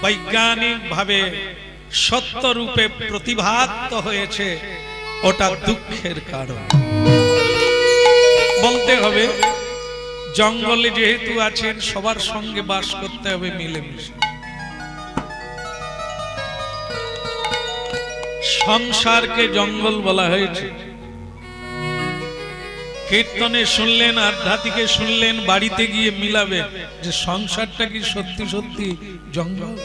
বৈজ্ঞানিক ভাবে সত্য রূপে প্রতিভাত হয়েছে, ওটা দুঃখের কারণ। বলতে হবে জঙ্গলে যেহেতু আছেন সবার সঙ্গে বাস করতে হবে মিলেমিশে। সংসারকে জঙ্গল বলা হয়েছে। কীর্তনে শুনলেন, আধ্যাত্মিকে শুনলেন, বাড়িতে গিয়ে মিলাবে যে সংসারটা কি সত্যি সত্যি জঙ্গল।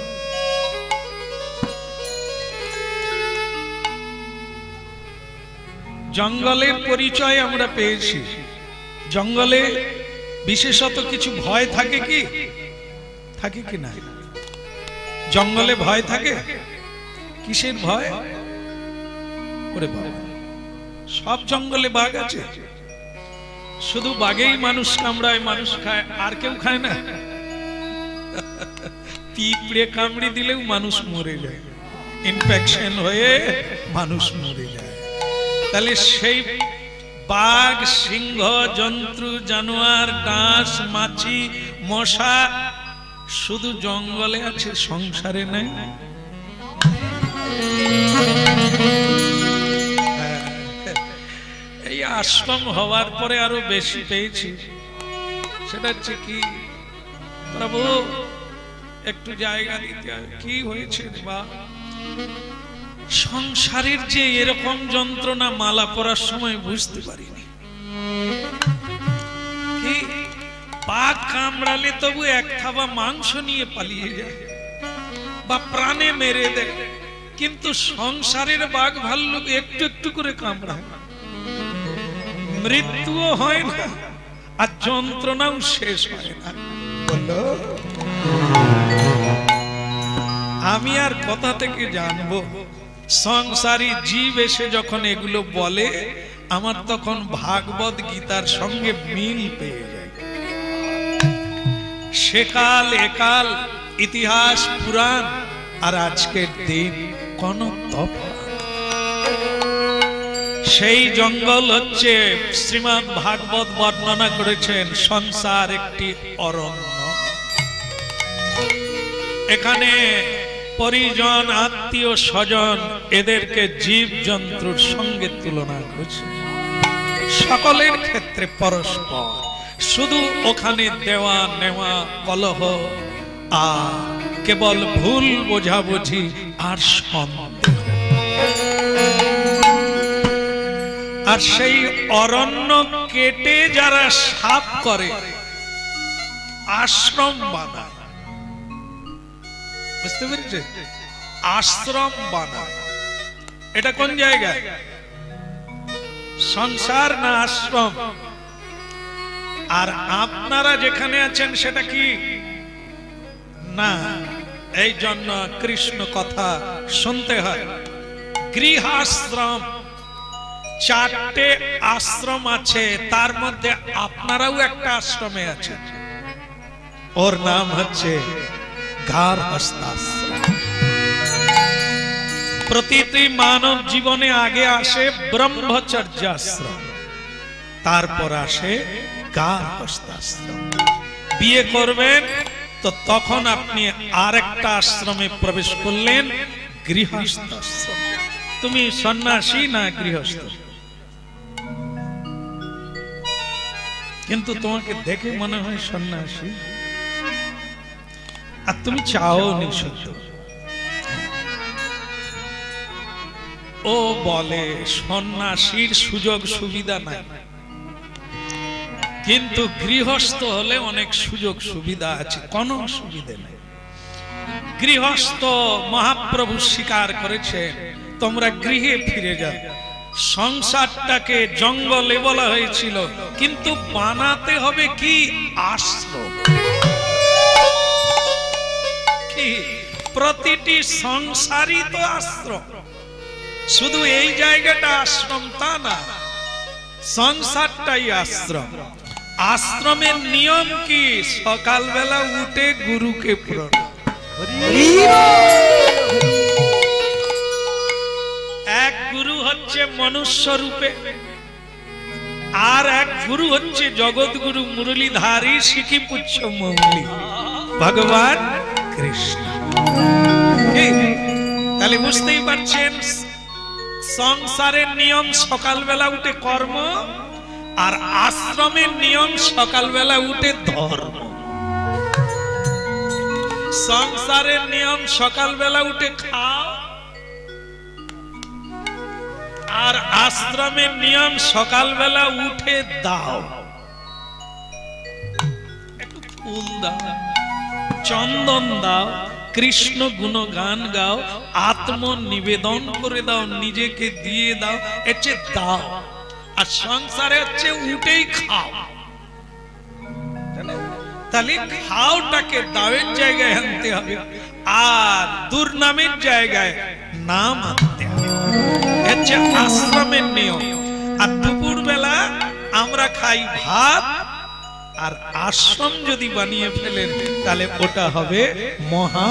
জঙ্গলের পরিচয় আমরা পেয়েছি। জঙ্গলে বিশেষত কিছু ভয় থাকে কি, থাকে কি না? জঙ্গলে ভয় থাকে। কিসের ভয়? ওরে বাবা, সব জঙ্গলে বাঘ আছে, শুধু বাঘেই মানুষ কামড়ায়, মানুষ খায়, আর কেউ খায় না। পিঁপড়ে কামড়ি দিলেও মানুষ মরে যায়, ইনফেকশন হয়ে মানুষ মরে যায়। তাহলে সেই বাঘ, সিংহ, জন্তু, জানোয়ার, ডাঁশ, মাছি, মশা শুধু জঙ্গলে আছে, সংসারে নাই। এই আশ্রম হওয়ার পরে আরো বেশি পেয়েছি। সেটা হচ্ছে কি, প্রভু একটু জায়গা দিতে হবে। কি হয়েছে বা সংসারের যে এরকম যন্ত্রণা মালা পরার সময় বুঝতে পারিনি। কি বাঘ কামড়ালে তবু এক থাবা মাংস নিয়ে পালিয়ে যায় বা প্রাণে মেরে দেয়, কিন্তু সংসারের বাঘ ভাল্লুক একটু একটু করে কামড়ায়, মৃত্যুও হয় না আর যন্ত্রণাও শেষ হয় না। বলো আমি আর কথা থেকে জানবো, সংসারী জীব এসে যখন এগুলো বলে আমার তখন ভাগবত গীতার সঙ্গে মিল পেয়ে যায়। সেকাল একাল, ইতিহাস পুরাণ আর আজকের দিন কোন তফাৎ। সেই জঙ্গল হচ্ছে শ্রীমদ্ ভাগবত বর্ণনা করেছেন সংসার একটি অরণ্য। এখানে পরিজন, আত্মীয় স্বজন এদেরকে জীব জন্তুর সঙ্গে তুলনা করেছে, সকলের ক্ষেত্রে পরস্পর। শুধু ওখানে দেওয়া নেওয়া, কলহ আর কেবল ভুল বোঝাবুঝি আর সন্দেহ। আর সেই অরণ্য কেটে যারা সাফ করে আশ্রম বানায়, বুঝতে পেরেছে? আশ্রম বানায়। এটা কোন জায়গায়? সংসার না আশ্রম? আর আপনারা যেখানে আছেন সেটা কি না? এই জন্য কৃষ্ণ কথা শুনতে হয়। গৃহাশ্রম, চারটে আশ্রম আছে, তার মধ্যে আপনারাও একটা আশ্রমে আছেন, ওর নাম হচ্ছে গার্হস্থ্যাশ্রম। প্রতিটি মানব জীবনে আগে আসে ব্রহ্মচর্যাশ্রম, তারপর আসে গার্হস্থ্যাশ্রম। বিয়ে করবেন তো তখন আপনি আরেকটা আশ্রমে প্রবেশ করলেন, গৃহস্থাশ্রম। তুমি সন্ন্যাসী না গৃহস্থ, কিন্তু তোমাকে দেখে মনে হয় সন্ন্যাসী, আর তুমি চাও নি সত্য। ও বলে সন্ন্যাসীর সুযোগ সুবিধা নাই, কিন্তু গৃহস্থ হলে অনেক সুযোগ সুবিধা আছে। কোন সুবিধা নেই। গৃহস্থ মহাপ্রভু স্বীকার করেছেন, তোমরা গৃহে ফিরে যাও। সংসারটাকে জঙ্গলে বলা হয়েছিল, কিন্তু বানাতে হবে কি আশ্রম। কি প্রতিটি সংসারই তো আশ্রম, শুধু এই জায়গাটা আশ্রম তা না, সংসারটাই আশ্রম। আশ্রমের নিয়ম কি? সকালবেলা উঠে গুরুকে প্রণাম। এক গুরু হচ্ছে মনুষ্য রূপে, আর এক গুরু হচ্ছে জগৎ গুরু মুরলীধারী সিকি পুচ্ছ মৌলি ভগবান কৃষ্ণ। তাহলে বুঝতেই পারছেন সংসারের নিয়ম সকালবেলা উঠে কর্ম, আর আশ্রমের নিয়ম সকালবেলা উঠে ধর্ম। সংসারের নিয়ম সকালবেলা উঠে খাও, আর আশ্রমের নিয়ম সকালবেলা উঠে দাও। একটু ফুল দাও, চন্দন দাও, কৃষ্ণ গুণগান গাও, আত্ম নিবেদন করে দাও, নিজেকে দিয়ে দাও, এর দাও। আর সংসারে হচ্ছে উঠেই খাও। তাহলে খাওটাকে দাওয়ের জায়গায় আনতে হবে, আর দুর্নামের জায়গায় নাম আনতে হবে। হচ্ছে আশ্রমের নিয়ম। আর দুপুর বেলা আমরা খাই ভাত, আর আশ্রম যদি বানিয়ে ফেলেন তাহলে ওটা হবে মহা।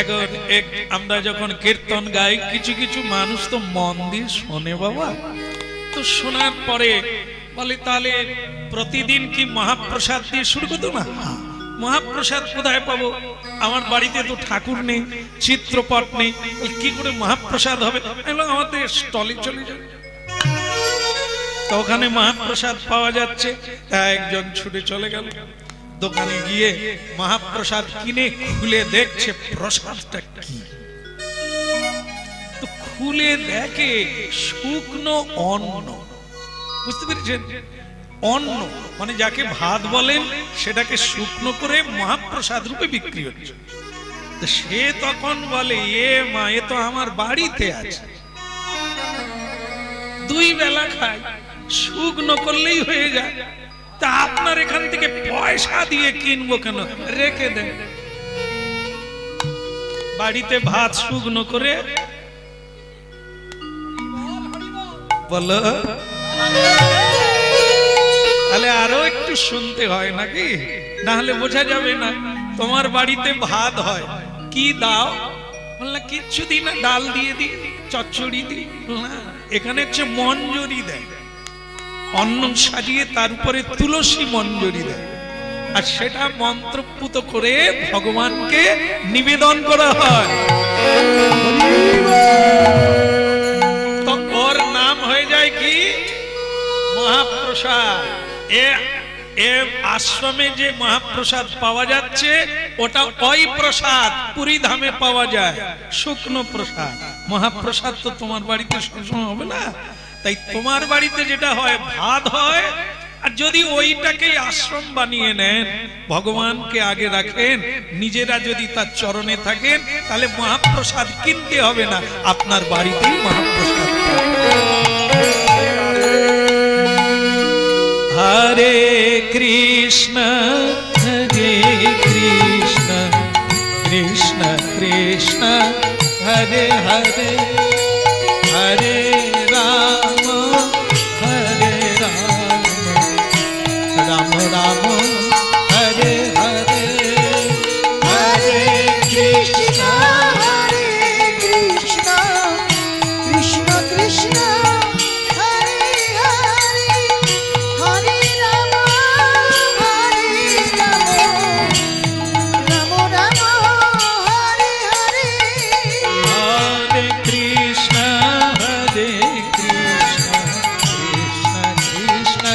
এখন আমরা যখন কীর্তন গাই, কিছু কিছু মানুষ তো মন দিয়ে শোনে বাবা, তো শোনার পরে বলে তাহলে প্রতিদিন কি মহাপ্রসাদ দিয়ে শুরু করতো না? মহাপ্রসাদ কোথায় পাবো? আমার বাড়িতে তো ঠাকুর নেই, চিত্রপট নেই, কি করে মহাপ্রসাদ হবে? আমাদের স্টলে চলে যাবে, তো ওখানে মহাপ্রসাদ পাওয়া যাচ্ছে। একজন ছুটে চলে গেল দোকানে, গিয়ে মহাপ্রসাদ কিনে খুলে দেখছে প্রসাদটা কি। তো খুলে দেখে শুকনো অন্ন। বুঝতে পেরেছেন? অন্ন মানে যাকে ভাত বলেন সেটাকে শুকনো করে মহাপ্রসাদ রূপে বিক্রি হচ্ছে। সে তখন বলে, এ মা, এ তো আমার বাড়িতে আছে, 2 বেলা খাই, শুকনো করলেই হয়ে যায়, তা আপনার এখান থেকে পয়সা দিয়ে কিনবো কেন? রেখে দেন। বাড়িতে ভাত শুকনো করে বলো, তাহলে আরো একটু শুনতে হয় নাকি, না হলে বোঝা যাবে না। তোমার বাড়িতে ভাত হয়, কি দাও? বললাম কিচ্ছু দিই না, ডাল দিয়ে দিই, চচ্চড়ি দিই। এখানে হচ্ছে মঞ্জরি দেয়, অন্ন সাজিয়ে তার উপরে তুলসী মঞ্জরি দেয়, আর সেটা মন্ত্রপুত করে ভগবানকে নিবেদন করা হয়। তো ওর নাম হয়ে যায় কি? মহাপ্রসাদ। আশ্রমে যে মহাপ্রসাদ পাওয়া যাচ্ছে ওটা ওই প্রসাদ পুরী ধামে পাওয়া যায়, শুকনো প্রসাদ। মহাপ্রসাদ তো তোমার বাড়িতে সবসময় হবে না, তাই তোমার বাড়িতে যেটা হয় ভাত হয়। আর যদি ওইটাকেই আশ্রম বানিয়ে নেন, ভগবানকে আগে রাখেন, নিজেরা যদি তার চরণে থাকেন, তাহলে মহাপ্রসাদ কিনতে হবে না, আপনার বাড়িতেই মহাপ্রসাদ। হরে কৃষ্ণ হরে কৃষ্ণ কৃষ্ণ কৃষ্ণ হরে হরে, হরে রাম হরে রাম রাম রাম হরে হরে, হরে কৃষ্ণ হরে কৃষ্ণ কৃষ্ণ কৃষ্ণ হরে হরে, হরে রাম রাম রাম হরে হরে, হরে কৃষ্ণ হরে কৃষ্ণ কৃষ্ণ কৃষ্ণ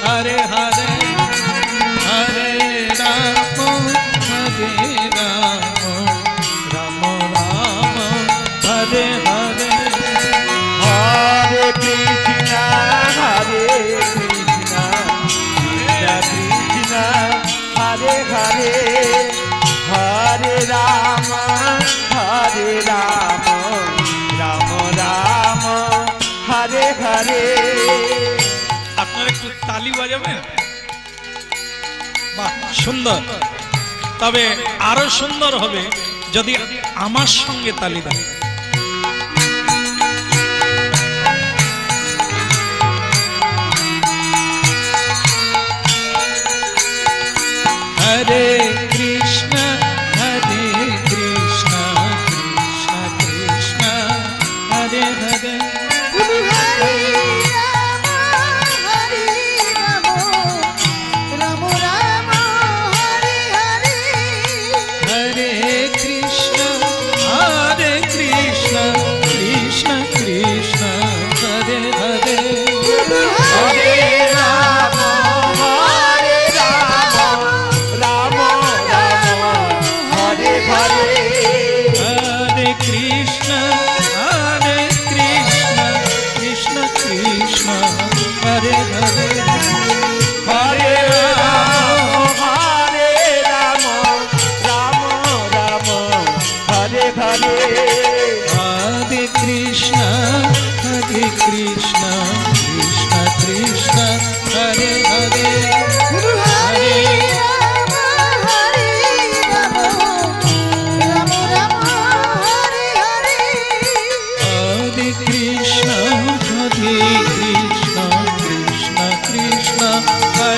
হরে হরে, হরে রাম রাম রাম হরে হরে, হরে কৃষ্ণ হরে কৃষ্ণ কৃষ্ণ হরে হরে, হরে রাম রাম রাম হরে হরে। আপনারা একটু তালি বাজাবেন? বাহ, সুন্দর। তবে আরো সুন্দর হবে যদি আমার সঙ্গে তালি দেন। হরে কৃষ্ণ হরে কৃষ্ণ কৃষ্ণ কৃষ্ণ হরে হরে, হরে রাম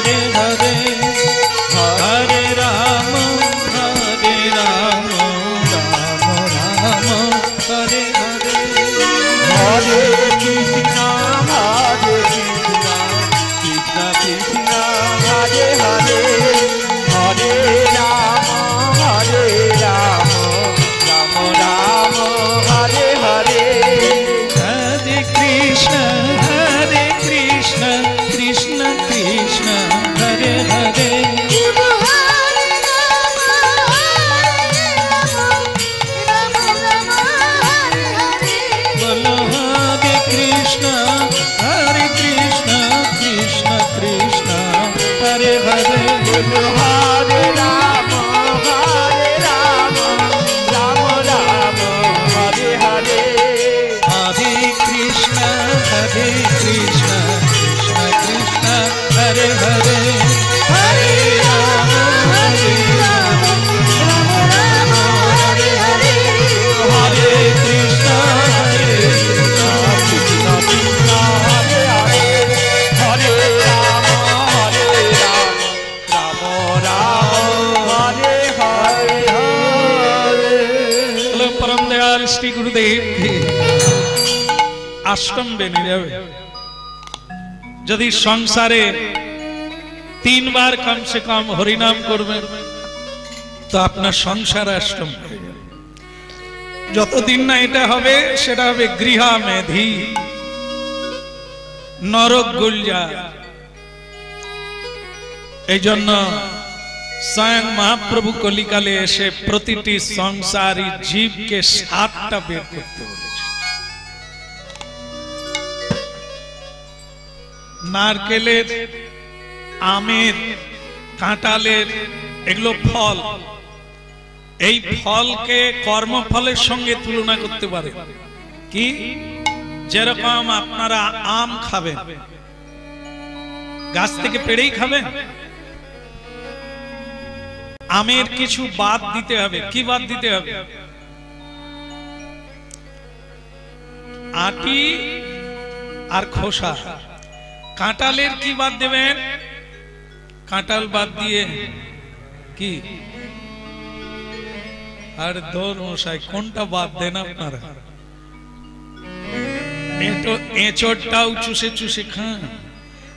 हरे हरे हरे राम राम राम हरे हरे हरे कृष्णा कृष्ण कृष्ण हरे हरे हरे राम राम राम हरे हरे हरे कृष्ण कृष्ण कृष्ण हरे हरे बोलो हरे कृष्ण कृष्ण कृष्ण हरे हरे बोलो हरे राम राम राम हरे हरे हरे कृष्ण कृष्ण कृष्ण हरे हरे हरे राम हरे कृष्ण परम दयाल श्री गुरुदेव आश्रम बेने जावे यदि संसारे 3 बार कम से कम हरिनाम करबेन तो आपनार संसार आश्रम যতদিন না এটা হবে সেটা হবে গৃহা মেধি নরক গুলজার। এই জন্য স্বয়ং মহাপ্রভু কলিকালে এসে প্রতিটি সংসারী জীবকে 7টা বের করতে বলেছে। নারকেলের, আমের, কাঁঠালের এগুলো ফল, এই ফলকে কর্মফলের সঙ্গে তুলনা করতে পারে কি? যেরকম আপনারা আম খাবেন, গাছ থেকে পেড়েই খাবেন, আমের কিছু বাদ দিতে হবে। কি বাদ দিতে হবে? আটি আর খোসা। কাঁঠালের কি বাদ দেবেন? কাঁঠাল বাদ দিয়ে কি আর দোর মশাই কোনটা বাদ দেন আপনারা? এঁচড়টাও চুষে চুষে খান,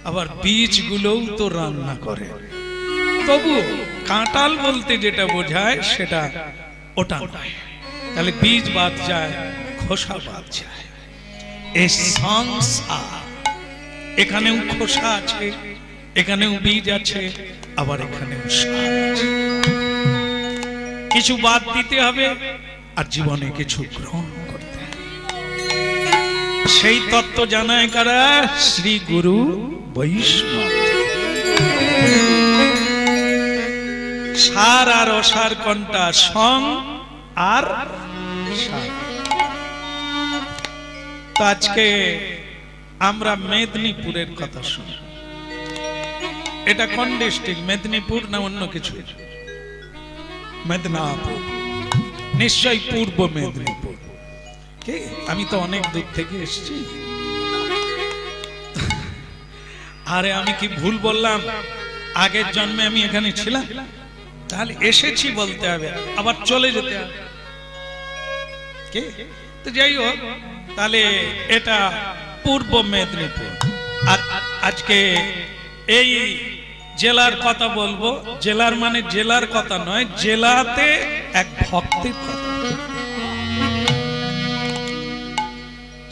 আবার বীজগুলোও তো রান্না করে। তবু কাঁঠাল বলতে যেটা বোঝায় সেটা ওটা নয়। তাহলে বীজ বাদ যায়, খোসা বাদ যায়। এই সংসার, এখানেও খোসা আছে, এখানেও বীজ আছে, আবার এখানেও সার আছে। কিছু বাদ দিতে হবে আর জীবনে কিছু গ্রহণ করতে হবে। সেই তত্ত্ব জানায় কারা? শ্রী গুরু বৈষ্ণব। সার আর অসার কোনটা? সং আর সার। তো আজকে আমরা মেদিনীপুরের কথা শুনি। এটা কোন ডিস্ট্রিক্ট? মেদিনীপুর না অন্য কিছু? মেদিনীপুর, নিশ্চয়ই পূর্ব মেদিনীপুর। কে? আমি তো অনেক দূর থেকে এসেছি। আরে আমি কি ভুল বললাম? আগের জন্মে আমি এখানে ছিলাম? তাহলে এসেছি বলতে হবে, আবার চলে যেতে হবে। কে? তো যাই হোক, তাহলে এটা পূর্ব মেদিনীপুর। আর আজকে এই জেলার কথা বলবো। জেলার মানে জেলার কথা নয়, জেলাতে এক ভক্তের কথা,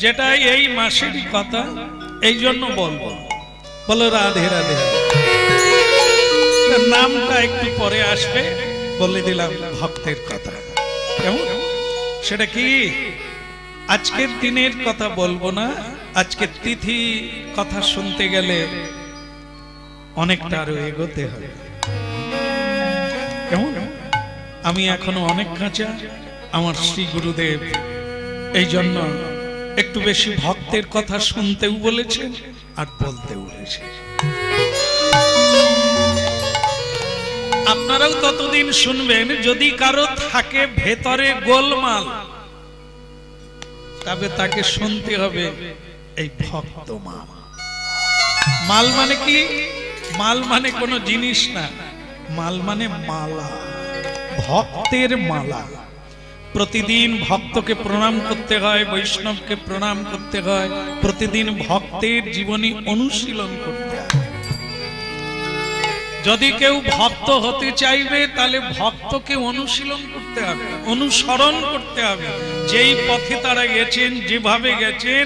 যেটা এই মাসেরই কথা, এই জন্য বলবো। বলো রাধে রাধে। নামটা একটু পরে আসবে, বলে দিলাম ভক্তের কথা। কেমন? সেটা কি? আজকের দিনের কথা বলবো না, আজকের তিথি কথা শুনতে গেলে অনেকটা আরো এগোতে হবে। কেমন? আমি এখনো অনেক কাঁচা, আমার শ্রী গুরুদেব এই জন্য একটু বেশি ভক্তের কথা শুনতেও বলেছেন আর বলতেও বলেছেন। আপনারাও ততদিন শুনবেন যদি কারো থাকে ভেতরে গোলমাল, তবে তাকে শুনতে হবে এই ভক্ত মাল। মাল মানে কি? মাল মানে কোনো জিনিস না, মাল মানে মালা, ভক্তের মালা। প্রতিদিন ভক্তকে প্রণাম করতে হয়, বৈষ্ণবকে প্রণাম করতে হয়, প্রতিদিন ভক্তের জীবনী অনুশীলন করতে হয়। যদি কেউ ভক্ত হতে চাইবে তাহলে ভক্তকে অনুশীলন করতে হবে, অনুসরণ করতে হবে। যেই পথে তারা গেছেন, যেভাবে গেছেন,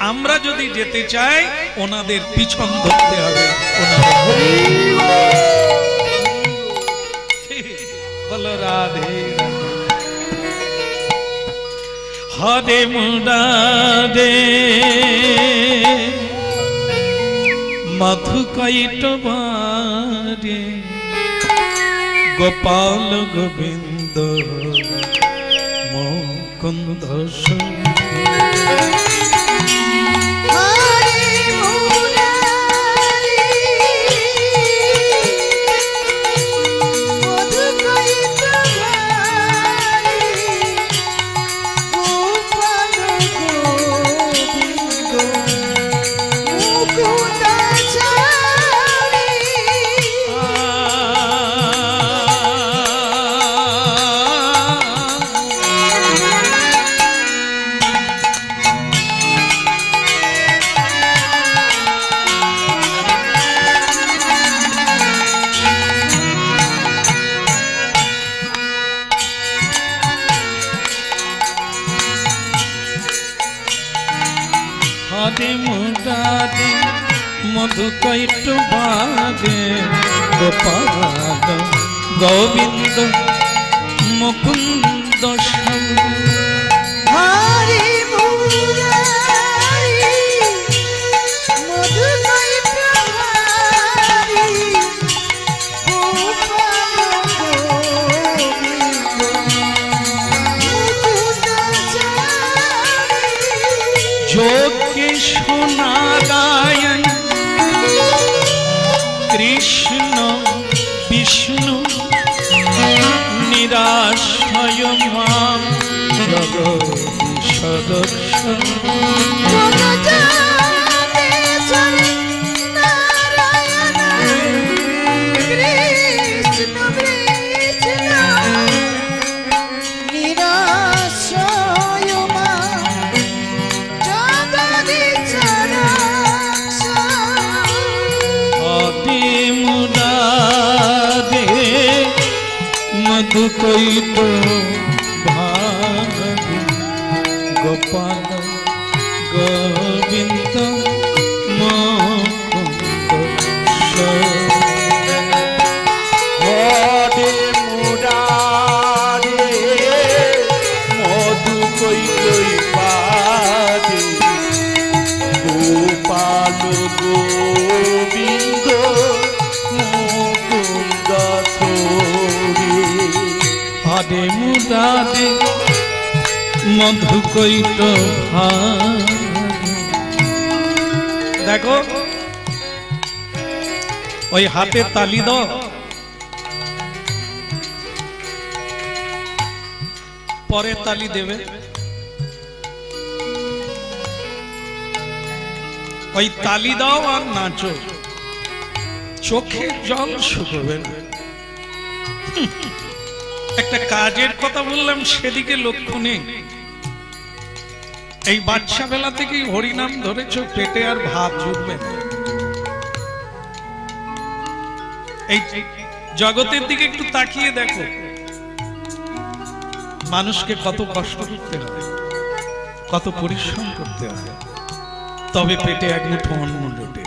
আমরা যদি যেতে চাই ওনাদের পিছন ধরতে হবে। বলো রাধে হরে মুরারে মধু কৈটবারে গোপাল গোবিন্দ মুকুন্দ মধু কৈটবারে গোপাল গোবিন্দ মুকুন্দ হরে মুরারি মধু কৈটবারে গোপাল গোবিন্দ মুকুন্দ যোগেশ নারায়ণ কৃষ্ণ বিষ্ণু নিরাশয় মাম জগদীশ দর্শন নারায়ণ কৃষ্ণ বিষ্ণু নিরাশয় মাম জগদীশ মধু কৈট ভাগে গোপাল গোবিন্দ মুকুন্দ হরে মুরারে মধু কৈটবারে গোপাল গোবিন্দ মুকুন্দ হরে মুরারে মধু কৈট ভাগে। দেখো ওই হাতে তালি দাও, পরে তালি দেবে। ওই তালি দাও আর নাচো, চোখে জল শুকোবে না। একটা কাজের কথা বললাম, সেদিকে লক্ষ্য নেই। এই বাচ্চা বেলা থেকেই হরিনাম ধরেছ, পেটে আর ভাত জুটবে না। এই জগতের দিকে একটু তাকিয়ে দেখো, মানুষকে কত কষ্ট করতে হয়, কত পরিশ্রম করতে হয়, তবে পেটে এক মুঠো অন্ন জোটে।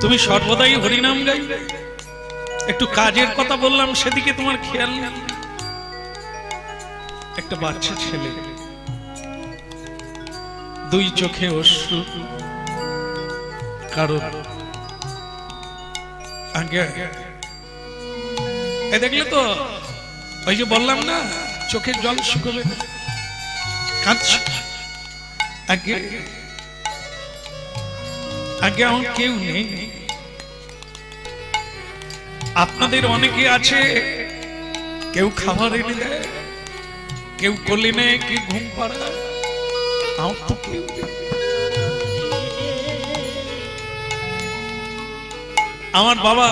তুমি সর্বদাই হরিনাম গাইবে, একটু কাজের কথা বললাম সেদিকে তোমার খেয়াল নেই। একটা বাচ্চা ছেলে, দুই চোখে অশ্রু, কারণ আগে এ দেখলে তো ওই যে বললাম না, চোখের জল শুকোবে, কাঁদছে। আগে আগে আমার কেউ নেই। আপনাদের অনেকে আছে, কেউ খাবার এনে দেয়, কেউ কোলে নেয়, কেউ ঘুম পাড়ায়। আমার তো কেউ নেই। আমার বাবা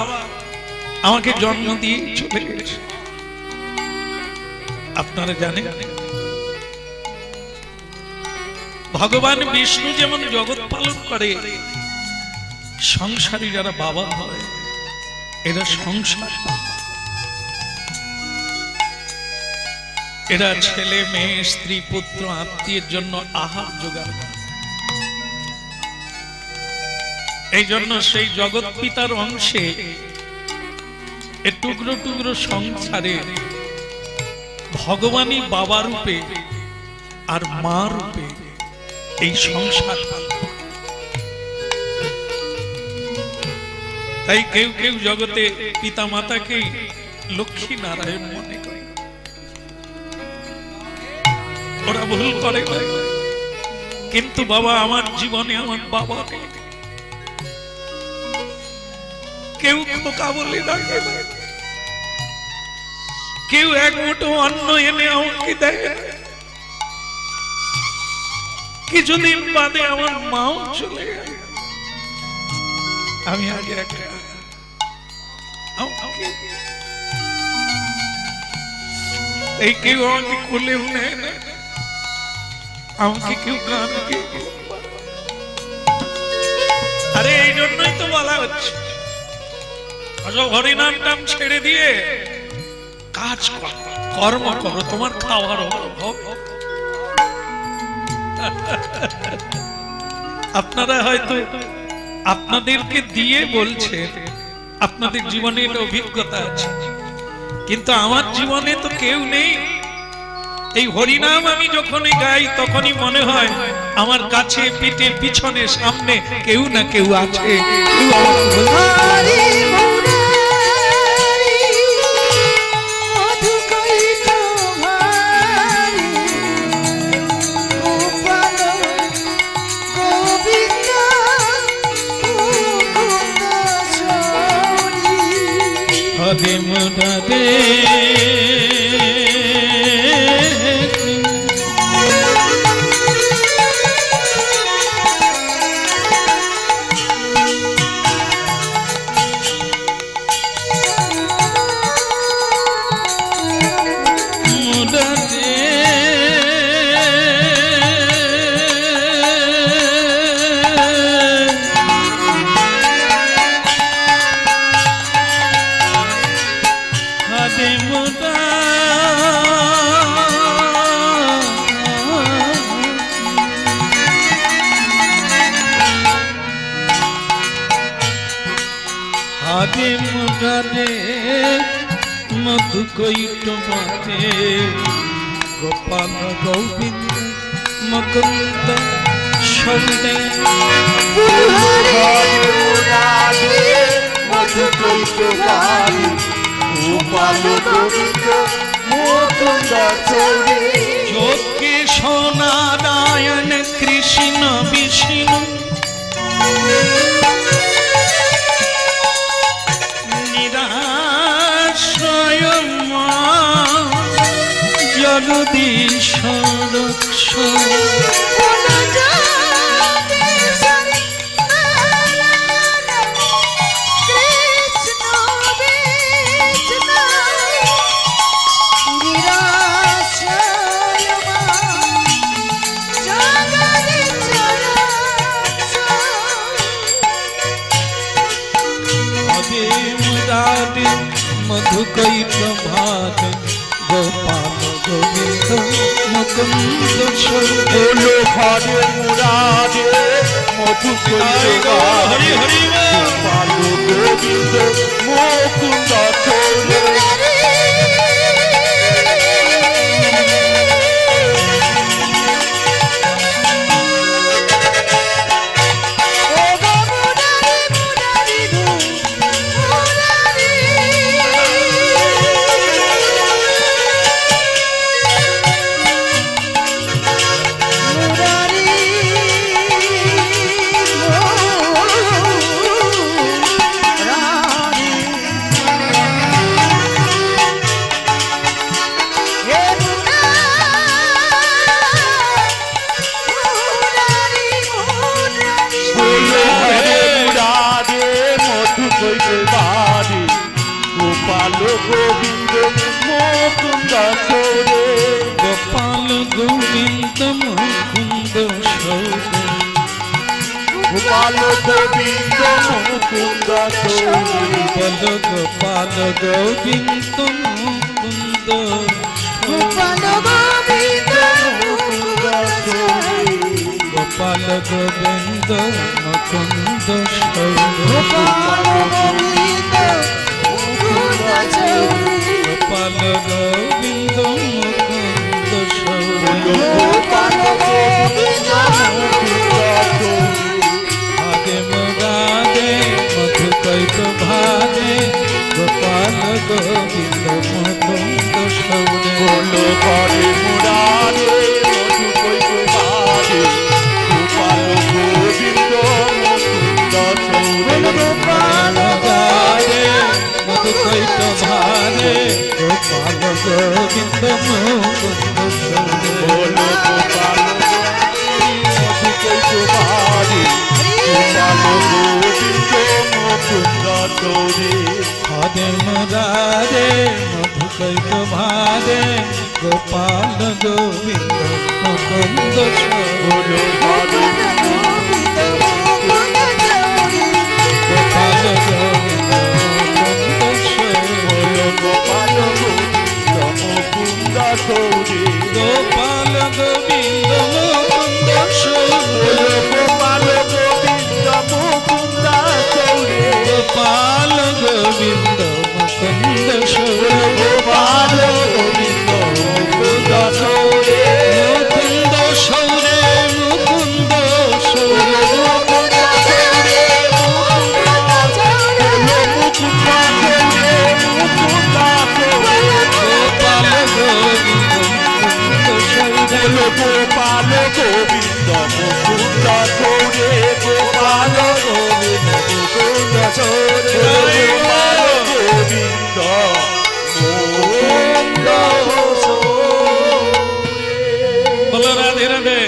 আমাকে জন্ম দিয়ে চলে গেছে। আপনারা জানেন ভগবান বিষ্ণু যেমন জগৎ পালন করে, সংসারী যারা বাবা হয় এরা সংসার, এরা ছেলে মেয়ে স্ত্রী পুত্র আত্মীয়ের জন্য আহার জোগাড় করে। এই জন্য সেই জগৎ পিতার অংশে এ টুকরো টুকরো সংসারে ভগবানই বাবা রূপে আর মা রূপে এই সংসার। তাই কেউ কেউ জগতে পিতা মাতাকেই লক্ষ্মী নারায়ণ মনে করে, ওরা ভুল করে। কিন্তু বাবা আমার জীবনে আমার বাবা নেই, কেউ খোকা বলে ডাকে না, কেউ এক মুঠো অন্ন এনে আমাকে দেয়। কিছুদিন বাদে আমার মাও চলে গেল। আমি আগে এই কেউ আমাকে কোলেও নেয় না, আমাকে কেউ কানকে। আরে এই জন্যই তো বলা হচ্ছে হরিনাম টাম ছেড়ে দিয়ে কাজ করো, কর্ম করো, তোমার খাওয়ার অভাব। আপনারা হয়তো আপনাদেরকে দিয়ে বলছে, আপনাদের জীবনে এটা অভিজ্ঞতা আছে, কিন্তু আমার জীবনে তো কেউ নেই। এই হরিনাম আমি যখনই গাই তখনই মনে হয় আমার কাছে পিঠে পিছনে সামনে কেউ না কেউ আছে। হরে মুরারে মধু কৈট মাতে গোপাল গোবিন্দ মুকুন্দ সন্দেহ মধু কৈট গোপাল গোবিন্দ মুকুন্দ যোগে সোনারায়ণ কৃষ্ণ বিষ্ণু জগদীশ্বর মধু কৈট ভাত গোপাল গোবিন্দ মুকুন্দ হলো হরে মুরারে মধু কৈট হরি হরি গোপাল গোবিন্দ মুকুন্দ গোবিন্দ মুকুন্দ সৌরে গোপাল গোবিন্দ মুকুন্দ সৌরে গোপাল গোবিন্দ মুকুন্দ সৌরে বল গোপাল গোবিন্দ মুকুন্দ গোপাল গোবিন্দ মুকুন্দ সৌরে গোপাল গোবিন্দ মুকুন্দ সৌরে গোপাল গোবিন্দ মুকুন্দ সৌরে গোপাল গোবিন্দ মুকুন্দ সৌরে গোপাল গোবিন্দ মুকুন্দ আগে মগাদে মধুকৈত ভাগে গোপাল গোবিন্দ মুকুন্দ সৌরে বলো ঘরে মুরারে মধু কইত বাজে গোপাল গোবিন্দ মুকুন্দ সৌরে গোপাল গারে মধুকৈত ভাগে গোপাল গোবিন্দ মুকুন্দ সৌরে বলো গোপাল মধু কইত বাজে গোপাল গোবিন্দ মুকুন্দ সৌরে আগে মগাদে মধুকৈত ভাগে গোপাল গোবিন্দ মুকুন্দ সৌরে বলো ঘরে গোবিন্দ মুকুন্দ সৌরে গোপাল গোবিন্দ মুকুন্দ সৌরে বলো গোপাল গোবিন্দ মুকুন্দ সৌরে গোপাল গোবিন্দ মুকুন্দ সৌরে বলো গোপাল গোবিন্দ মুকুন্দ সৌরে গোপাল গোবিন্দ মুকুন্দ সৌরে গোপাল গোবিন্দ মুকুন্দ সৌরে মুকুন্দ সৌরে মুকুন্দ সৌরে মুকুন্দ সৌরে মুকুন্দ সৌরে মুকুন্দ সৌরে গোপাল গোবিন্দ মুকুন্দ সৌরে বলো গোপাল গোবিন্দ মুকুন্দ সৌরে গোপাল গোবিন্দ মুকুন্দ সৌরে গোপাল গোবিন্দ মুকুন্দ সৌরে বলো রাধে রাধে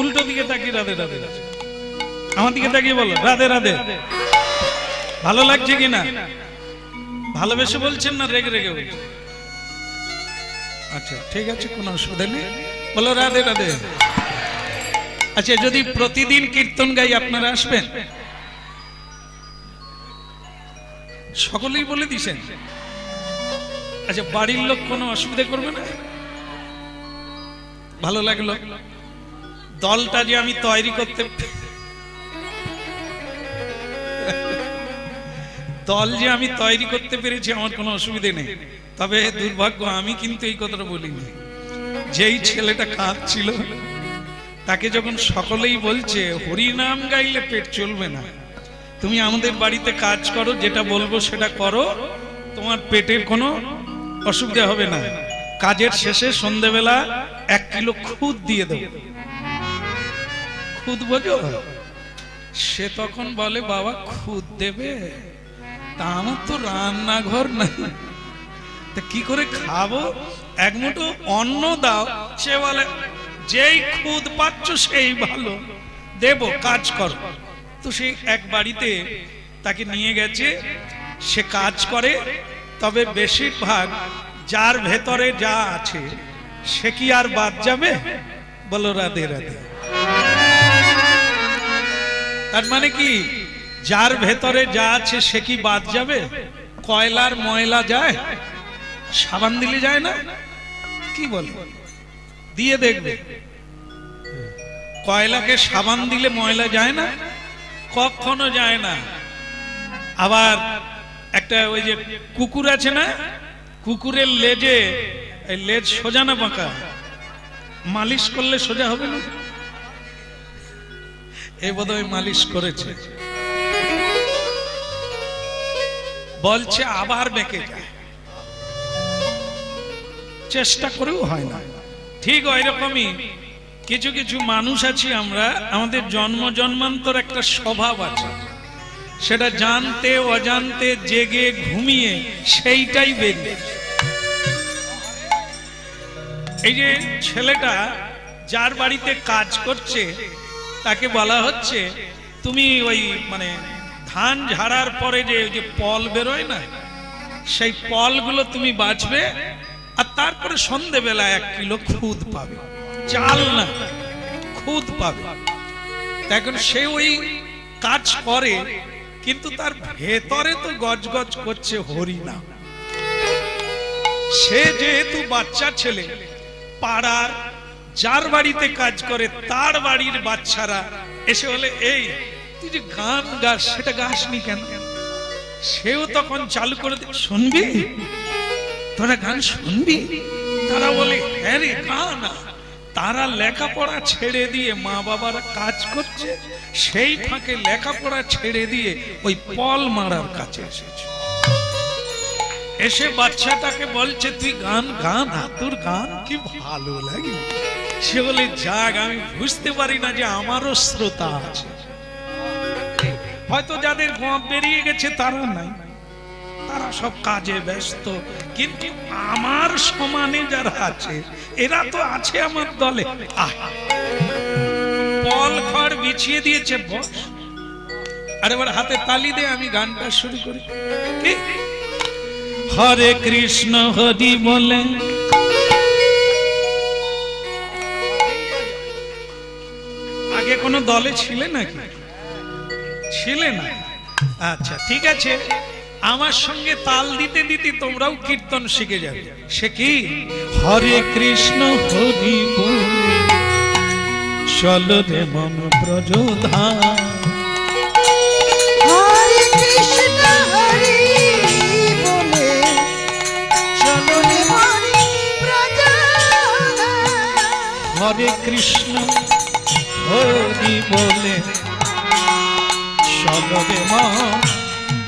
উল্টো দিকে তাকিয়ে রাধে রাধে আমার দিকে তাকিয়ে বলো রাধে রাধে ভালো লাগছে কিনা ভালোবেসে বলছেন না রেগে রেগে বলছেন আচ্ছা ঠিক আছে কোনো অসুবিধা নেই বলো রাধে রাধে আচ্ছা যদি প্রতিদিন কীর্তন গাই আপনারা আসবেন সকলেই বলে দিছেন আচ্ছা বাড়ির লোক কোনো অসুবিধা করবে না ভালো লাগলো দলটা যে আমি তৈরি করতে দল যে আমি তৈরি করতে পেরেছি আমার কোনো অসুবিধে নেই তবে দুর্ভাগ্য আমি কিন্তু এই কথাটা বলিনি যেই ছেলেটা কাঁদছিল তাকে যখন সকলেই বলছে হরিনাম গাইলে পেট চলবে না তুমি আমাদের বাড়িতে কাজ করো যেটা বলবো সেটা করো তোমার পেটের কোনো অসুবিধা হবে না কাজের শেষে সন্ধ্যেবেলা 1 কিলো খুদ দিয়ে দেবো খুদ বোঝো সে তখন বলে বাবা খুদ দেবে তা আমার তো রান্নাঘর নাই তা কি করে খাবো এক মুঠো অন্ন দাও সে বলে যেই খুদ পাচ্ছ সেই ভালো দেব কাজ কর তো সে এক বাড়িতে তাকে নিয়ে গেছে সে কাজ করে তবে বেশিরভাগ যার ভেতরে যা আছে সে কি আর বাদ যাবে বলো রাধে রাধে তার মানে কি যার ভেতরে যা আছে সে কি বাদ যাবে কয়লার ময়লা যায় সাবান দিলে যায় না কি বল দিয়ে দেখবে কয়লাকে সাবান দিলে ময়লা যায় না কখনো যায় না আবার একটা ওই যে কুকুর আছে না কুকুরের লেজে লেজ সোজা না বাঁকা মালিশ করলে সোজা হবে না এই বোধহয় মালিশ করেছে বলছে আবার বেঁকে যায় চেষ্টা করেও হয় না ঠিক ওই রকমই কিছু কিছু মানুষ আছি আমরা আমাদের জন্ম জন্মান্তর একটা স্বভাব আছে সেটা জানতে অজান্তে জেগে ঘুমিয়ে সেইটাই বেরিয়ে এই যে ছেলেটা যার বাড়িতে কাজ করছে তাকে বলা হচ্ছে তুমি ওই মানে ধান ঝাড়ার পরে যে পল বেরোয় না সেই ফলগুলো তুমি বাঁচবে, আর তারপরে সন্ধেবেলা 1 কিলো খুদ পাবে, চাল না খুদ পাবে। এখন সে ওই কাজ করে, কিন্তু তার ভেতরে তো গজগজ করছে হরি না। সে যেহেতু বাচ্চা ছেলে, পাড়ার যার বাড়িতে কাজ করে তার বাড়ির বাচ্চারা এসে বলে, এই তুই যে গান গাস, সেটা গাসনি কেন? সেও তখন চালু করে দে, শুনবি তোরা গান শুনবি? তারা বলে, হ্যাঁ রে গান। তারা লেখাপড়া ছেড়ে দিয়ে, মা বাবারা কাজ করছে, সেই ফাঁকে লেখাপড়া ছেড়ে দিয়ে ওই পল মারার কাছে এসেছে। এসে বাচ্চাটাকে বলছে, তুই গান গান, তোর গান কি ভালো লাগে। সে বলে, যাক, আমি বুঝতে পারি না যে আমারও শ্রোতা আছে। হয়তো যাদের গপ বেরিয়ে গেছে তারা নাই, তারা সব কাজে ব্যস্ত, কিন্তু আমার সমানে যারা আছে এরা তো আছে আমার দলে। পল খড় বিছিয়ে দিয়েছে, বস। আর এবার হাতে তালি দে, আমি গানটা শুরু করি। হরে কৃষ্ণ হরি বলে আগে কোন দলে ছিলে নাকি? ছিলে না? আচ্ছা, ঠিক আছে, আমার সঙ্গে তাল দিতে দিতে তোমরাও কীর্তন শিখে যাবে। সে কি? হরে কৃষ্ণ হরি বল চলো রে মন ব্রজধাম, হরে কৃষ্ণ হরি বলে চলো রে মন ব্রজধাম। হরে কৃষ্ণ হরি বলে চলো রে মন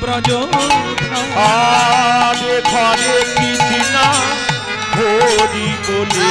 ব্রজধাম। আরে ঘরে কৃষ্ণ হরি বলে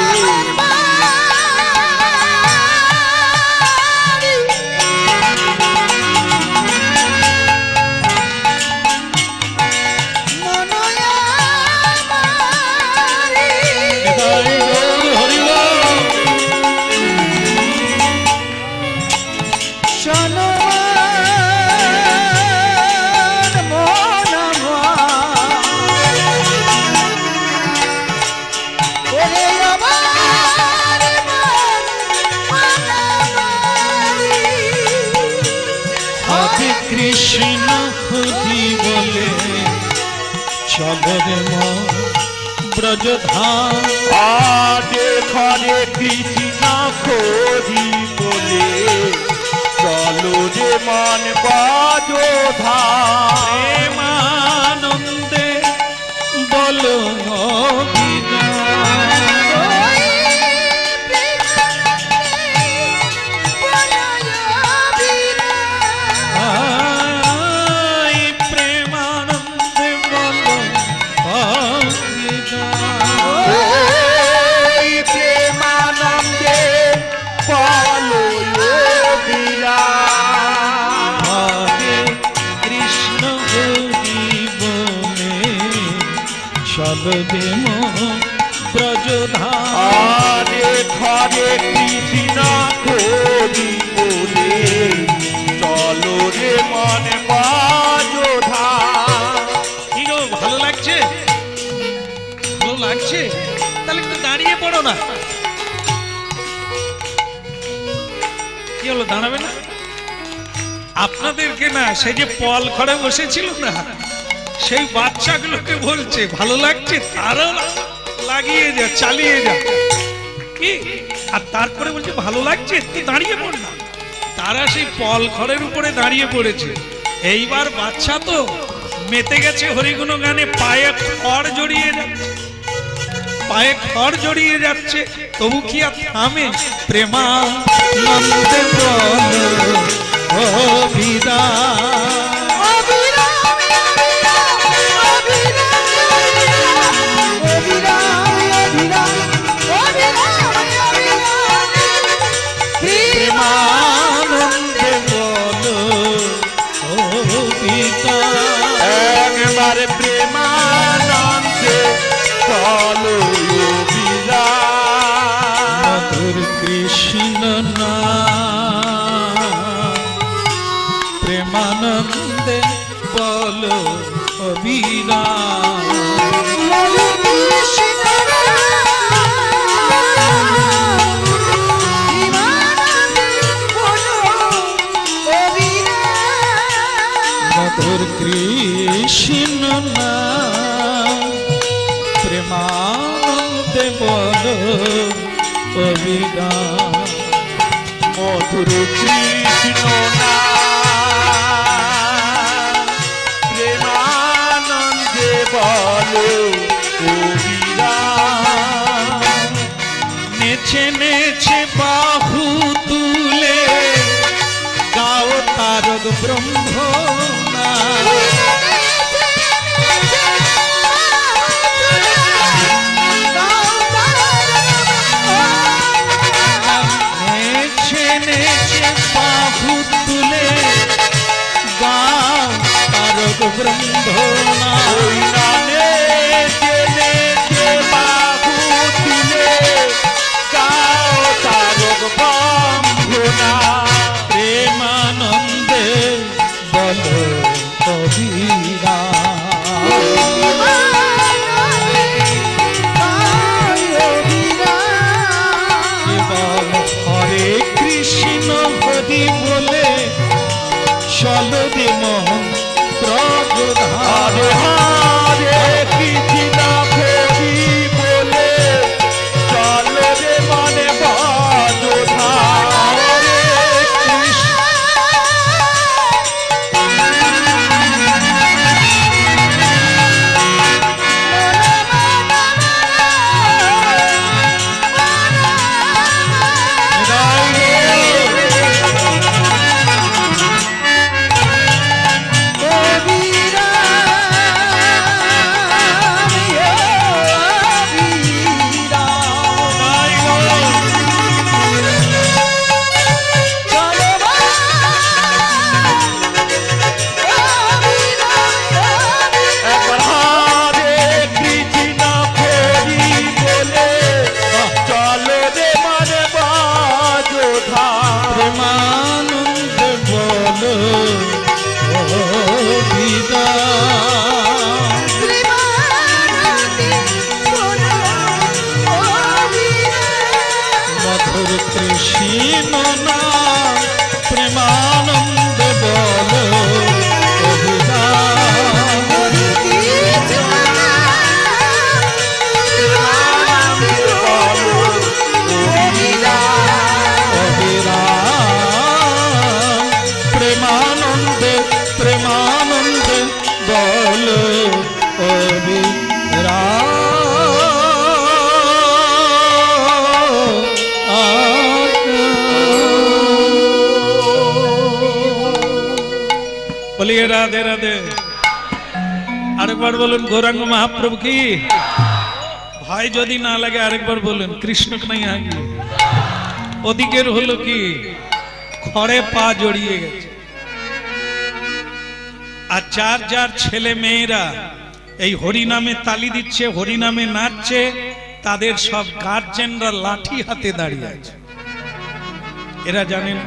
কৃষ্ণ হরি বলে চলো রে মন ব্রজধাম। আরে ঘরে কৃষ্ণ হরি বলে চলো রে মন ব্রজধাম। প্রেমানন্দে বলো চলো রে মন ব্রজধাম। আরে ঘরে কৃষ্ণ হরি বলে চলো রে মন ব্রজধাম। কি গো, ভালো লাগছে? ভালো লাগছে? তাহলে একটু দাঁড়িয়ে পড়ো না। কি হলো, দাঁড়াবে না? আপনাদেরকে না, সেই যে পল খড়ে বসেছিল না, সেই বাচ্চাগুলোকে বলছে ভালো লাগছে, তারাও লাগিয়ে যা, চালিয়ে যা। কি? আর তারপরে বলছে ভালো লাগছে, তুই দাঁড়িয়ে পড় না। তারা সেই পল খড়ের উপরে দাঁড়িয়ে পড়েছে। এইবার বাচ্চা তো মেতে গেছে হরিগুণ গানে, পায়ে খড় জড়িয়ে যাচ্ছে, পায়ে খড় জড়িয়ে যাচ্ছে, তবু কি আর থামে? প্রেমানন্দে বলো অভিরাম। প্রেমানন্দে বলো অভিরাম। একবারে প্রেমানন্দে চলো অভিরাম। মধুর কৃষ্ণ নাম প্রেমানন্দে বলো অভিরাম। কৃষ্ণ নাম প্রেমানন্দে বলো অভিধান। মধুর কৃষ্ণ নাম প্রেমানন্দে বলো অভিধান। নেচে নেচে বাহু তুলে গাও তারক ব্রহ্ম নাম। নেচে নেচে বাহু তুলে গাও তারক ব্রহ্ম নাম। ওই নামে জেনে যে বাহু তুলে গাও তারক ব্রহ্মনা। প্রেমানন্দে বলো অভিধান। কেবল হরে কৃষ্ণ হরি বলে চলো রে মোহন প্রবোধান। হরে হরে কৃষ্ণ হরি বলে চলো রে মনে বজধান। মধুর কৃষ্ণ নাম প্রেমানন্দ বলো অভিধান। অভিধান প্রেমানন্দে প্রেমানন্দে বলো অভিধান। বলিয়ে রাধে রাধে। আরেকবার বলুন গৌরাঙ্গ মহাপ্রভু কি। ভয় যদি না লাগে আরেকবার বলুন কৃষ্ণ নাই আগে। ওদিকের হলো কি খড়ে পা জড়িয়ে গেছে। আর যার যার ছেলে মেয়েরা এই হরিনামে তালি দিচ্ছে, হরিনামে নাচছে, তাদের সব গার্জেনরা লাঠি হাতে দাঁড়িয়ে আছে। এরা জানে না,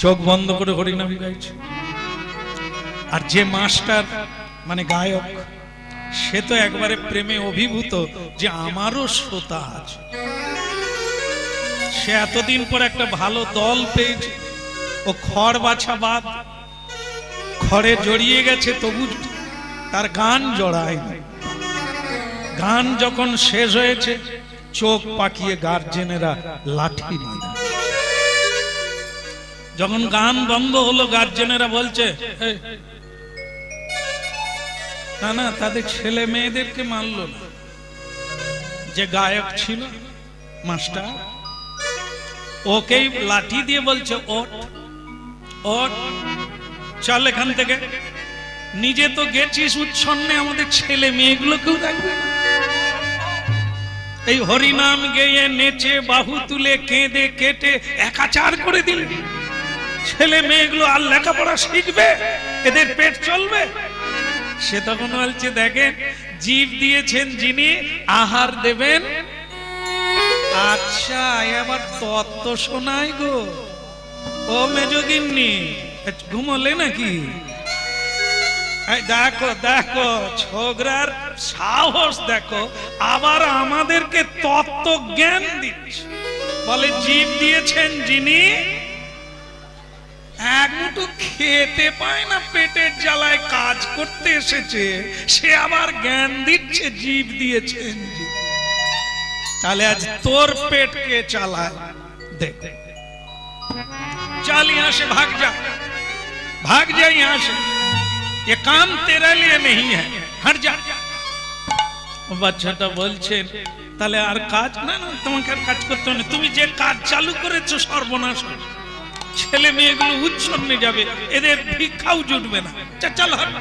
চোখ বন্ধ করে হরিনাম গাইছে। আর যে মাস্টার মানে গায়ক, সে তো একবারে প্রেমে অভিভূত যে আমারও শ্রোতা আছে। সে এতদিন পর একটা ভালো দল পেয়েছে। ও খড় বাছা বাদ, খড়ে জড়িয়ে গেছে, তবু তার গান জড়ায়নি। গান যখন শেষ হয়েছে, চোখ পাকিয়ে গার্জেনেরা লাঠি নিয়ে। যখন গান বন্ধ হলো, গার্জেনেরা বলছে না না, তাদের ছেলে মেয়েদেরকে মারলো না। যে গায়ক ছিল মাস্টার, ওকেই লাঠি দিয়ে বলছে ওঠ ওঠ, চল এখান থেকে। নিজে তো গেছিস উচ্ছন্নে, আমাদের ছেলে মেয়েগুলোকেও রাখবে না। এই হরিনাম গেয়ে নেচে বাহু তুলে কেঁদে কেটে একাচার করে দিলে। ছেলে মেয়েগুলো আর লেখাপড়া শিখবে? এদের পেট চলবে? সে তখন বলছে দেখেন, জীব দিয়েছেন যিনি, আহার দেবেন। আচ্ছা, এবার তত্ত্ব শোনাই গো। ও মেজগিন্নি, ঘুমলে নাকি? দেখো দেখো, ছোকরার সাহস দেখো, আবার আমাদেরকে তত্ত্ব জ্ঞান দিচ্ছে। বলে জীব দিয়েছেন যিনি, এক মুঠো খেতে পায় না, পেটের জ্বালায় কাজ করতে এসেছে, সে আবার জ্ঞান দিচ্ছে জীব দিয়েছেন। তাহলে আজ তোর পেট কে চালায়? देख चल यहां से भाग जा, भाग जा यहां से, ये काम तेरे लिए नहीं है, हट जा। বাচ্চাটা বলছেন তাহলে আর কাজ না, না তোমাকে আর কাজ করতে হবে না, তুমি যে কাজ চালু করেছো সর্বনাশ হবে, ছেলে মেয়েগুলো উচ্ছন্নে যাবে, এদের ভিক্ষাও জুটবে না, চল হট।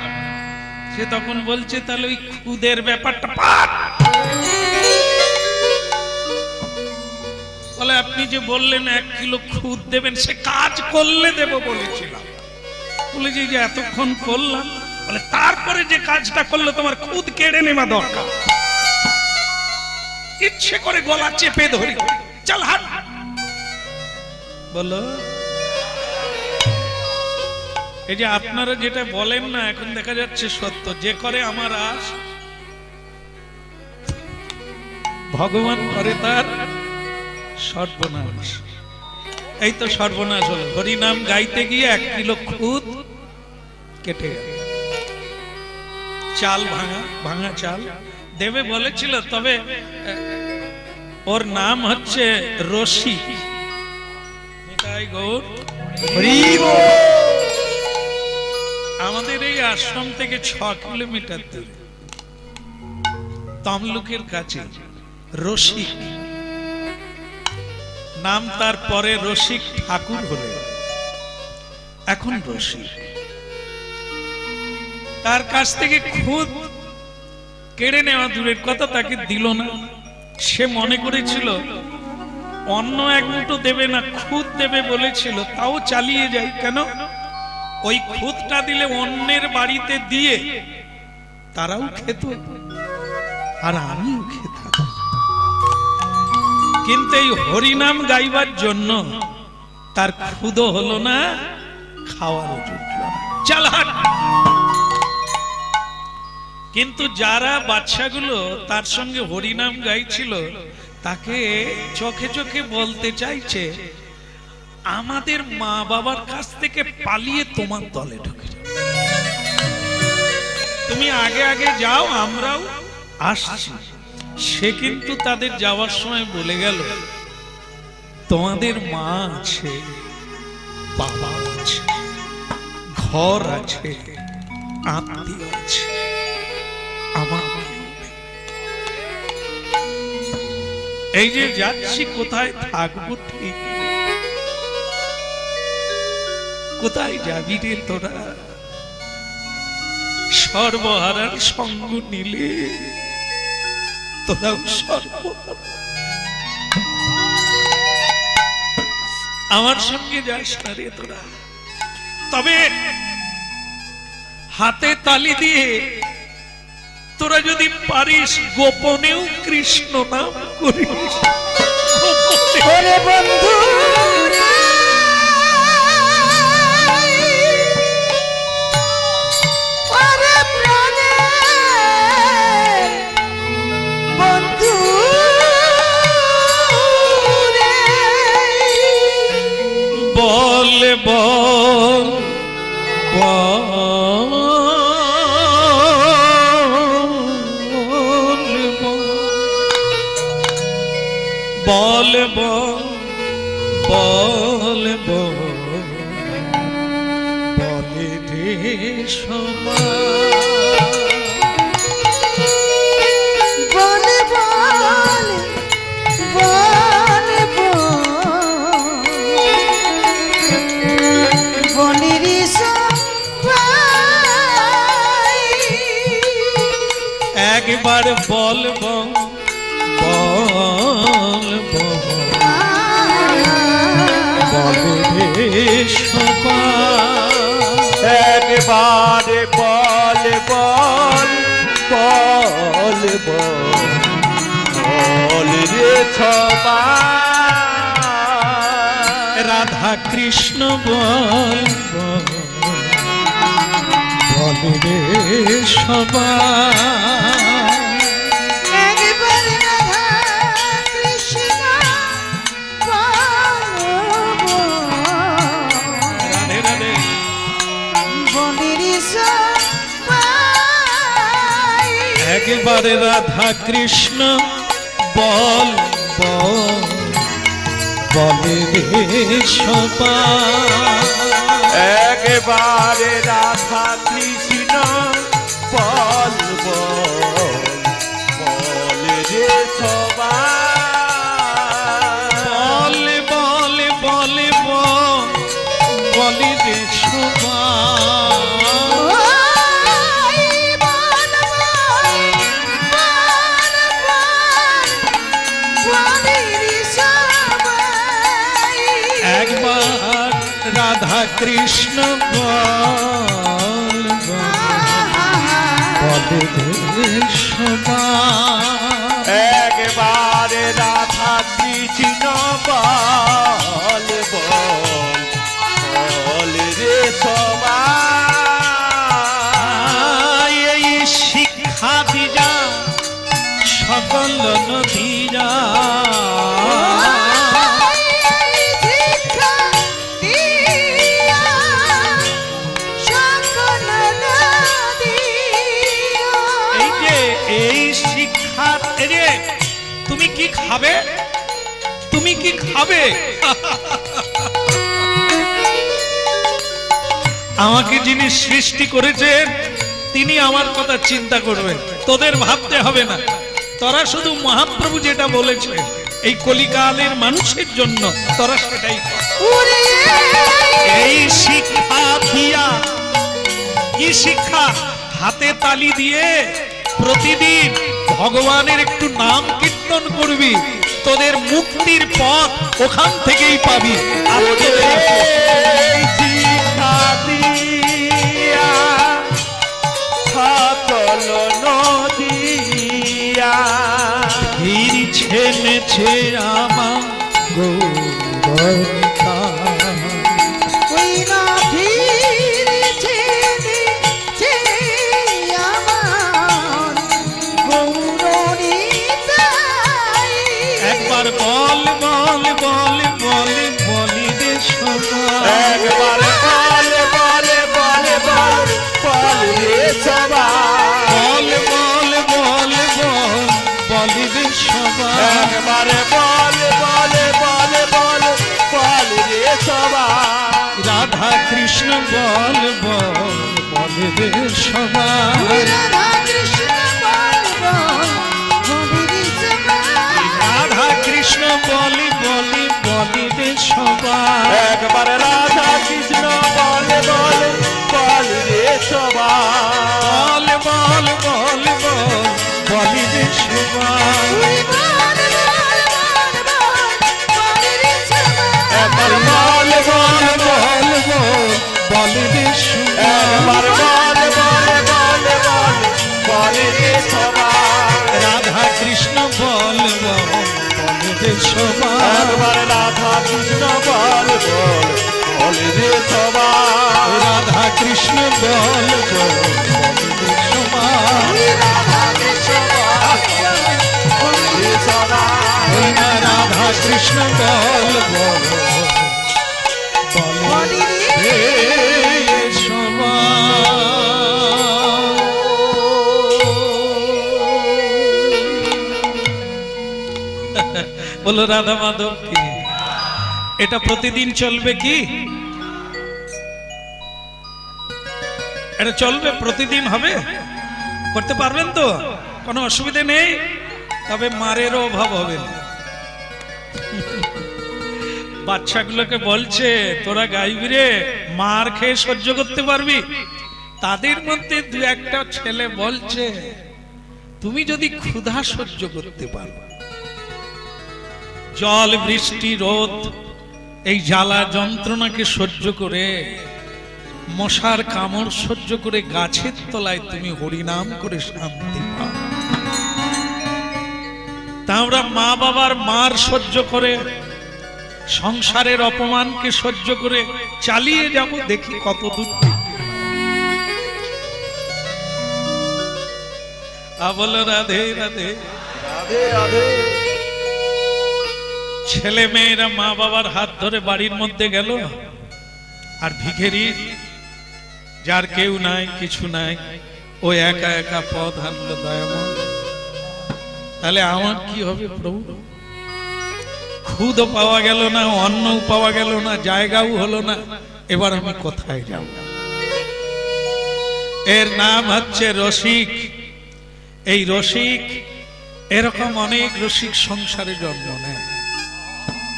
সে তখন বলছে তাহলে ওই খুদের ব্যাপারটা পাঠ। বলে আপনি যে বললেন 1 কিলো খুদ দেবেন, সে কাজ করলে দেব বলেছিলাম। বলে যে এতক্ষণ করলাম, বলে তারপরে যে কাজটা করলে তোমার খুদ কেড়ে নেওয়া দরকার, ইচ্ছে করে গলা চেপে ধরি, চল হাট। বলো এই যে আপনারা যেটা বলেন না, এখন দেখা যাচ্ছে সত্য, যে করে আমার আশ ভগবান করে তার সর্বনাশ। এই তো সর্বনাশ হলো, হরিনাম গাইতে গিয়ে 1 কিলো খুদ কেটে গেল। চাল ভাঙা, ভাঙা চাল দেবে বলেছিল, তবে ওর নাম হচ্ছে রশি। আমাদের এই আশ্রম থেকে 6 কিলোমিটার দূরে তমলুকের কাছে রসিক নাম, তার পরে রসিক ঠাকুর হলে এখন রসিক। তার কাছ থেকে খুদ কেড়ে নেওয়া দূরের কথা, তাকে দিল না। সে মনে করেছিল অন্য 1 মুঠো দেবে না, খুদ দেবে বলেছিল, তাও চালিয়ে যায়। কেন? ওই খুদটা দিলে অন্যের বাড়িতে দিয়ে তারাও খেত আর আমিও খেতাম। কিন্তু এই হরিনাম গাইবার জন্য তার খুদও হলো না, খাওয়ারও জুটল না, চল হাট। কিন্তু যারা বাচ্চাগুলো তার সঙ্গে হরিনাম গাইছিল, তাকে চোখে চোখে বলতে চাইছে আমাদের মা বাবার কাছ থেকে পালিয়ে তোমার দলে ঢুকে যাও, তুমি আগে আগে যাও, আমরাও আসছি। সে কিন্তু তাদের যাওয়ার সময় বলে গেল তোমাদের মা আছে, বাবা আছে, ঘর আছে, আত্মীয় আছে, আমার এই যে যাচ্ছি, কোথায় থাকবো ঠিক, কোথায় যাবি রে তোরা? সর্বহারার সঙ্গ নিলে তোরাও সর্বহারা, আমার সঙ্গে যাস না রে তোরা। তবে হাতে তালি দিয়ে তোরা যদি পারিস গোপনেও কৃষ্ণ নাম করিস, ওরে বন্ধু বল বল বল বল বল বলে রে বলে বলে বলে বলে রে সবাই, একবার বল বল একবারে বল বল বল বল রে সবাই, রাধা কৃষ্ণ বল বল রে সবাই, একবার রাধা কৃষ্ণ বল, রাধে রাধে একবারে রাধা কৃষ্ণ বল বল বলে রে সবাই একবারে রাধা কৃষ্ণ বল বল বলে রে সবাই বলে বলে বলে বলে রে সবাই একবার রাধা কৃষ্ণ বল বলে রে সবাই একবারে রাধা কৃষ্ণ বল বল রে সবাই এই শিক্ষা দিযা সকল নদীরা এই যে এই শিক্ষা রে তুমি কি খাবে তুমি কি খাবে আমাকে যিনি সৃষ্টি করেছেন তিনি আমার কথা চিন্তা করবেন তোদের ভাবতে হবে না তোরা শুধু মহাপ্রভু যেটা বলেছে এই কলিকালের মানুষের জন্য তোরা সেটাই কর। এই শিক্ষা দিয়া কি শিক্ষা হাতে তালি দিয়ে প্রতিদিন ভগবানের একটু নাম কীর্তন করবি তোদের মুক্তির পথ ওখান থেকেই পাবি আজকে এই শিক্ষা দিয়া সকল নদিয়া ফিরছে নেছে আমার গৌরতা একবার বল বল বল বল বলি রে সবাই একবার বলে বলে বলে বল বল রে সবাই বল বল বল বল বলি রে সবাই একবারে বলে বলে বলে বল বল রে সবাই রাধা কৃষ্ণ বল বল বলি রে সবাই রাধা কৃষ্ণ বলি বলি বলি রে সবাই একবারে রাধা কৃষ্ণ বলে বলে বল রে সবাই বল বল বল বল বলি রে সবাই একবার বল বল বল বল বলি রে সবাই একবার বলে বলে বলে বল বল রে সবাই রাধা কৃষ্ণ বল বল বলি রে সবাই একবার রাধা কৃষ্ণ বল বল বল রে সবাই রাধা কৃষ্ণ বল বল বলি রে সবাই রে সবাই ওই না রাধা কৃষ্ণ বল বল বলি রে সবাই বলো রাধা মাধব কি এটা প্রতিদিন চলবে কি এটা চলবে প্রতিদিন হবে করতে পারবেন তো কোনো অসুবিধা নেই তবে মারেরও অভাব হবে না বাচ্চাগুলোকে বলছে তোরা গাইবি রে মার খেয়ে সহ্য করতে পারবি তাদের মধ্যে দু একটা ছেলে বলছে তুমি যদি ক্ষুধা সহ্য করতে পারো জল বৃষ্টি রোদ এই জ্বালা যন্ত্রণাকে সহ্য করে মশার কামড় সহ্য করে গাছের তলায় তুমি হরিনাম করে শান্তি পাও তা আমরা মা বাবার মার সহ্য করে সংসারের অপমানকে সহ্য করে চালিয়ে যাব দেখি কত দূর বলো রাধে রাধে রাধে রাধে ছেলে মেয়েরা মা বাবার হাত ধরে বাড়ির মধ্যে গেল আর ভিখারি যার কেউ নাই কিছু নাই ও একা একা পথ হাঁটলো দয়াময় তাহলে আমার কি হবে প্রভু? খুদও পাওয়া গেল না, অন্নও পাওয়া গেল না, জায়গাও হলো না, এবার আমি কোথায় যাব? এর নাম হচ্ছে রসিক। এই রসিক, এরকম অনেক রসিক সংসারে জন্ম নেয়,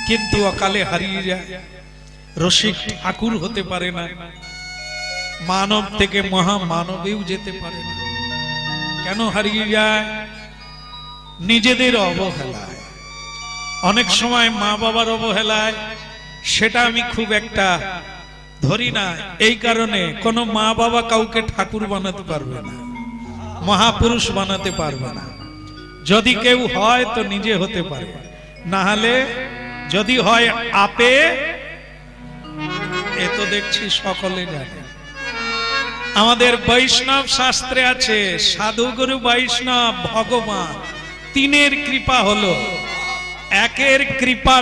কিন্তু অকালে হারিয়ে যায়। রসিক ঠাকুর হতে পারে না, মানব থেকে মহামানবেও যেতে পারে না। কেন হারিয়ে যায়? নিজেদের অবহেলায়। অনেক সময় মা বাবার অবহেলায়, সেটা আমি খুব একটা ধরি না। এই কারণে কোন মা বাবা কাউকে ঠাকুর বানাতে পারবে না, মহাপুরুষ বানাতে পারবে না। যদি কেউ হয় তো নিজে হতে পারে, না হলে যদি হয় আপে, এ তো দেখছি সকলে জানে। আমাদের বৈষ্ণব শাস্ত্রে আছে সাধুগুরু বৈষ্ণব ভগবান তিনের কৃপা হলো, একের কৃপা